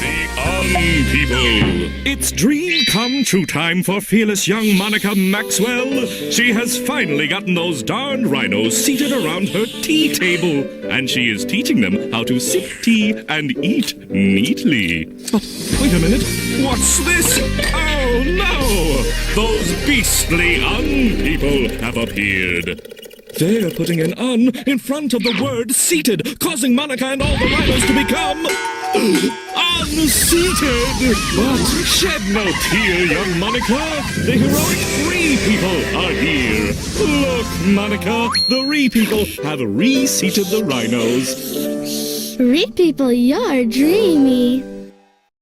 The People. It's dream come true time for fearless young Monica Maxwell. She has finally gotten those darned rhinos seated around her tea table, and she is teaching them how to sip tea and eat neatly. But wait a minute, what's this? Oh no! Those beastly people have appeared. They're putting an in front of the word seated, causing Monica and all the rhinos to become unseated. But shed no tear, young Monica. The heroic People are here. Look, Monica, the People have reseated the rhinos. People, you're dreamy.